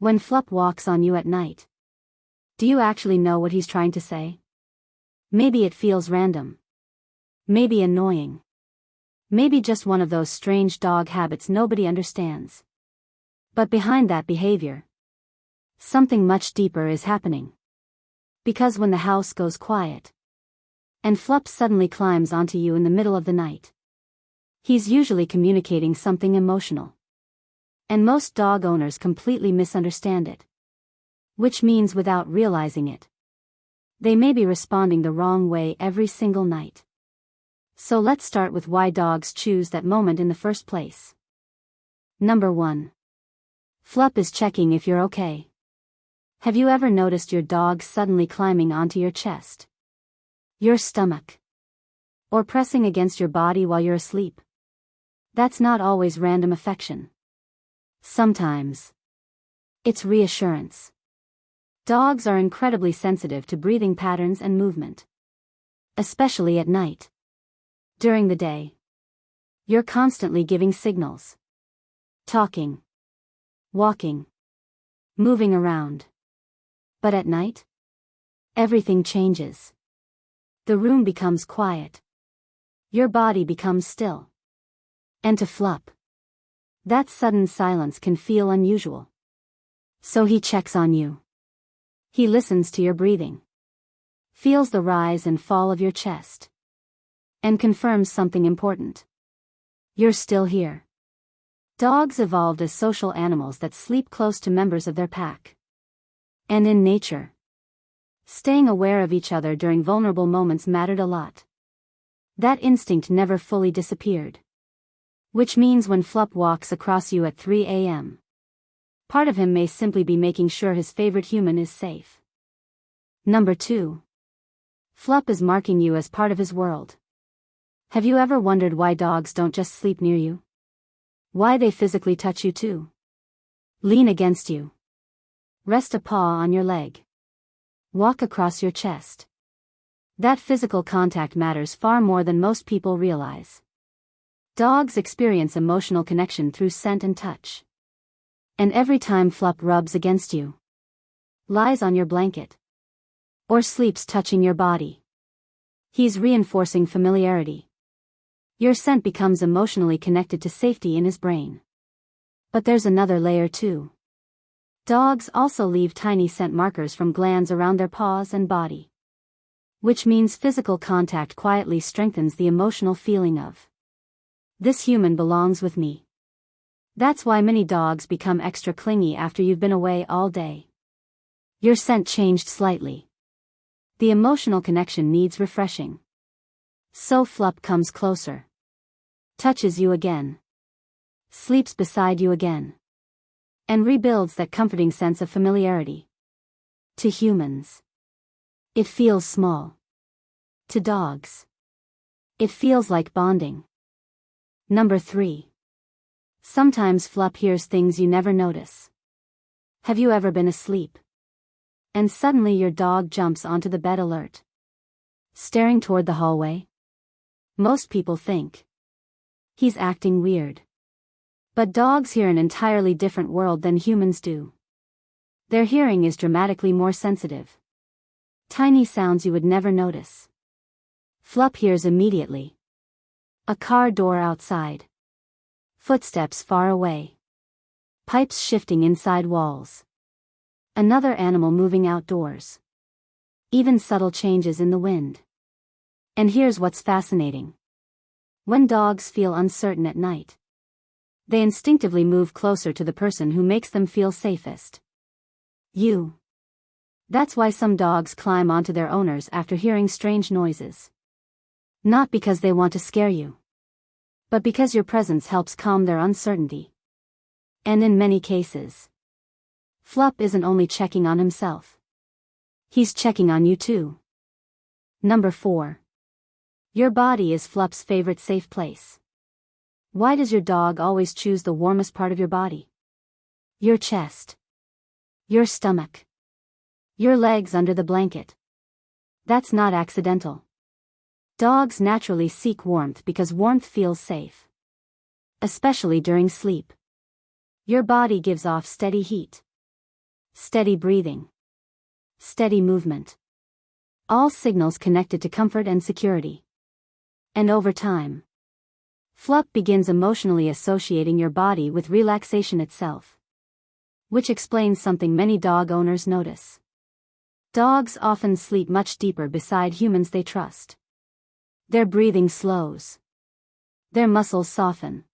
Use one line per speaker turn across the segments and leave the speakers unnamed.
When Flup walks on you at night, do you actually know what he's trying to say? Maybe it feels random. Maybe annoying. Maybe just one of those strange dog habits nobody understands. But behind that behavior, something much deeper is happening. Because when the house goes quiet, and Flup suddenly climbs onto you in the middle of the night, he's usually communicating something emotional. And most dog owners completely misunderstand it. Which means without realizing it, they may be responding the wrong way every single night. So let's start with why dogs choose that moment in the first place. Number 1. Flup is checking if you're okay. Have you ever noticed your dog suddenly climbing onto your chest, your stomach, or pressing against your body while you're asleep? That's not always random affection. Sometimes it's reassurance. Dogs are incredibly sensitive to breathing patterns and movement, especially at night. During the day, you're constantly giving signals. Talking, walking, moving around. But at night, everything changes. The room becomes quiet. Your body becomes still. And to Flup, that sudden silence can feel unusual. So he checks on you. He listens to your breathing, feels the rise and fall of your chest, and confirms something important. You're still here. Dogs evolved as social animals that sleep close to members of their pack. And in nature, staying aware of each other during vulnerable moments mattered a lot. That instinct never fully disappeared. Which means when Flup walks across you at 3 a.m., part of him may simply be making sure his favorite human is safe. Number 2. Flup is marking you as part of his world. Have you ever wondered why dogs don't just sleep near you? Why they physically touch you too? Lean against you. Rest a paw on your leg. Walk across your chest. That physical contact matters far more than most people realize. Dogs experience emotional connection through scent and touch. And every time Flup rubs against you, lies on your blanket, or sleeps touching your body, he's reinforcing familiarity. Your scent becomes emotionally connected to safety in his brain. But there's another layer too. Dogs also leave tiny scent markers from glands around their paws and body. Which means physical contact quietly strengthens the emotional feeling of, this human belongs with me. That's why many dogs become extra clingy after you've been away all day. Your scent changed slightly. The emotional connection needs refreshing. So Flup comes closer. Touches you again. Sleeps beside you again. And rebuilds that comforting sense of familiarity. To humans, it feels small. To dogs, it feels like bonding. Number 3. Sometimes Flup hears things you never notice. Have you ever been asleep, and suddenly your dog jumps onto the bed alert, staring toward the hallway? Most people think he's acting weird. But dogs hear an entirely different world than humans do. Their hearing is dramatically more sensitive. Tiny sounds you would never notice, Flup hears immediately. A car door outside. Footsteps far away. Pipes shifting inside walls. Another animal moving outdoors. Even subtle changes in the wind. And here's what's fascinating. When dogs feel uncertain at night, they instinctively move closer to the person who makes them feel safest. You. That's why some dogs climb onto their owners after hearing strange noises. Not because they want to scare you, but because your presence helps calm their uncertainty. And in many cases, Flup isn't only checking on himself. He's checking on you too. Number 4. Your body is Flup's favorite safe place. Why does your dog always choose the warmest part of your body? Your chest. Your stomach. Your legs under the blanket. That's not accidental. Dogs naturally seek warmth because warmth feels safe. Especially during sleep. Your body gives off steady heat. steady breathing, steady movement. All signals connected to comfort and security. And over time, Flup begins emotionally associating your body with relaxation itself. Which explains something many dog owners notice. Dogs often sleep much deeper beside humans they trust. Their breathing slows. Their muscles soften.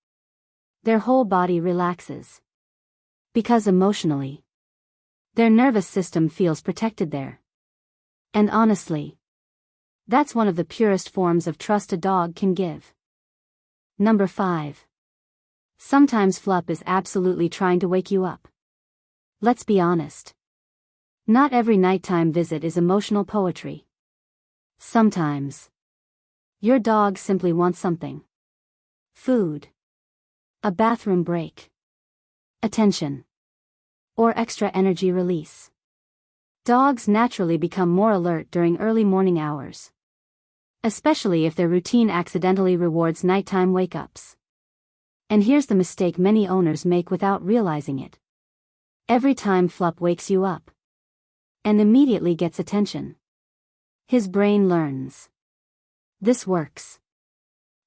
Their whole body relaxes. Because emotionally, their nervous system feels protected there. And honestly, that's one of the purest forms of trust a dog can give. Number 5. Sometimes Flup is absolutely trying to wake you up. Let's be honest. Not every nighttime visit is emotional poetry. Sometimes, your dog simply wants something. Food. A bathroom break. Attention. Or extra energy release. Dogs naturally become more alert during early morning hours. Especially if their routine accidentally rewards nighttime wake-ups. And here's the mistake many owners make without realizing it. Every time Flup wakes you up, and immediately gets attention, his brain learns. This works.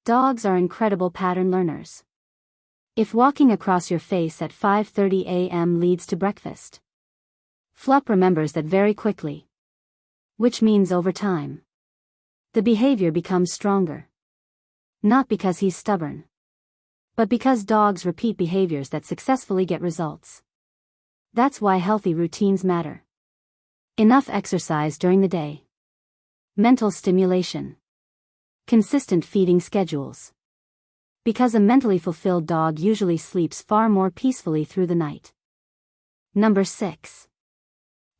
Dogs are incredible pattern learners. If walking across your face at 5:30 a.m. leads to breakfast, Flup remembers that very quickly. Which means over time, the behavior becomes stronger. Not because he's stubborn, but because dogs repeat behaviors that successfully get results. That's why healthy routines matter. Enough exercise during the day. Mental stimulation. Consistent feeding schedules. Because a mentally fulfilled dog usually sleeps far more peacefully through the night. Number 6.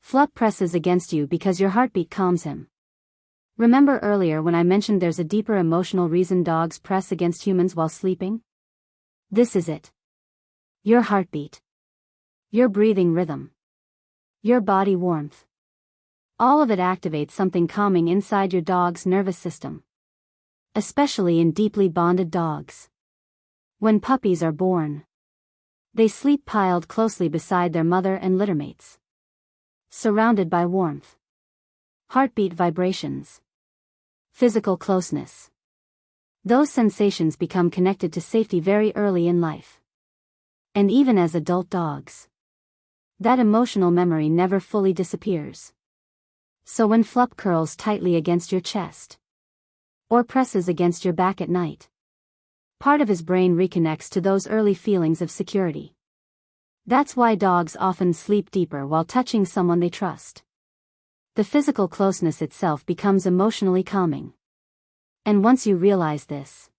Flup presses against you because your heartbeat calms him. Remember earlier when I mentioned there's a deeper emotional reason dogs press against humans while sleeping? This is it. Your heartbeat. Your breathing rhythm. Your body warmth. All of it activates something calming inside your dog's nervous system. Especially in deeply bonded dogs. When puppies are born, they sleep piled closely beside their mother and littermates. Surrounded by warmth. Heartbeat vibrations. Physical closeness. Those sensations become connected to safety very early in life. And even as adult dogs, that emotional memory never fully disappears. So when Flup curls tightly against your chest, or presses against your back at night, part of his brain reconnects to those early feelings of security. That's why dogs often sleep deeper while touching someone they trust. The physical closeness itself becomes emotionally calming. And once you realize this,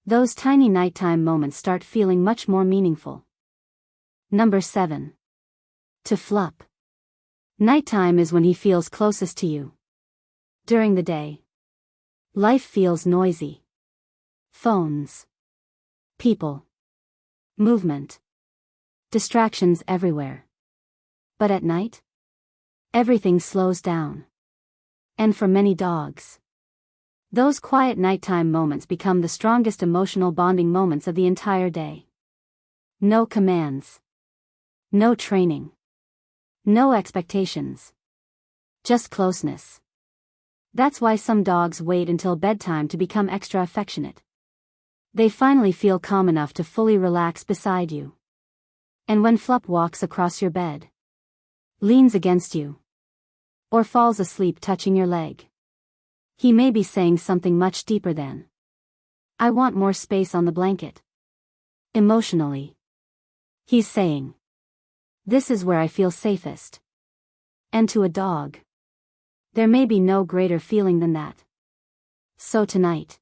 those tiny nighttime moments start feeling much more meaningful. Number 7. To Flup. Nighttime is when he feels closest to you. During the day, life feels noisy. Phones. People. Movement. Distractions everywhere. But at night, everything slows down. And for many dogs, those quiet nighttime moments become the strongest emotional bonding moments of the entire day. No commands. No training. No expectations. Just closeness. That's why some dogs wait until bedtime to become extra affectionate. They finally feel calm enough to fully relax beside you. And when Flup walks across your bed, leans against you, or falls asleep touching your leg, he may be saying something much deeper than, "I want more space on the blanket." Emotionally, he's saying, "This is where I feel safest." And to a dog, there may be no greater feeling than that. So tonight,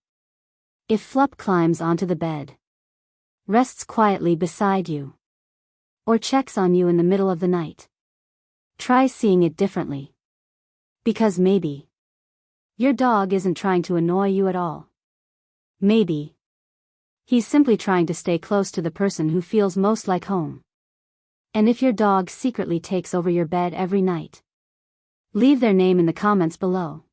if Flup climbs onto the bed, rests quietly beside you, or checks on you in the middle of the night, try seeing it differently. Because maybe your dog isn't trying to annoy you at all. Maybe he's simply trying to stay close to the person who feels most like home. And if your dog secretly takes over your bed every night, leave their name in the comments below.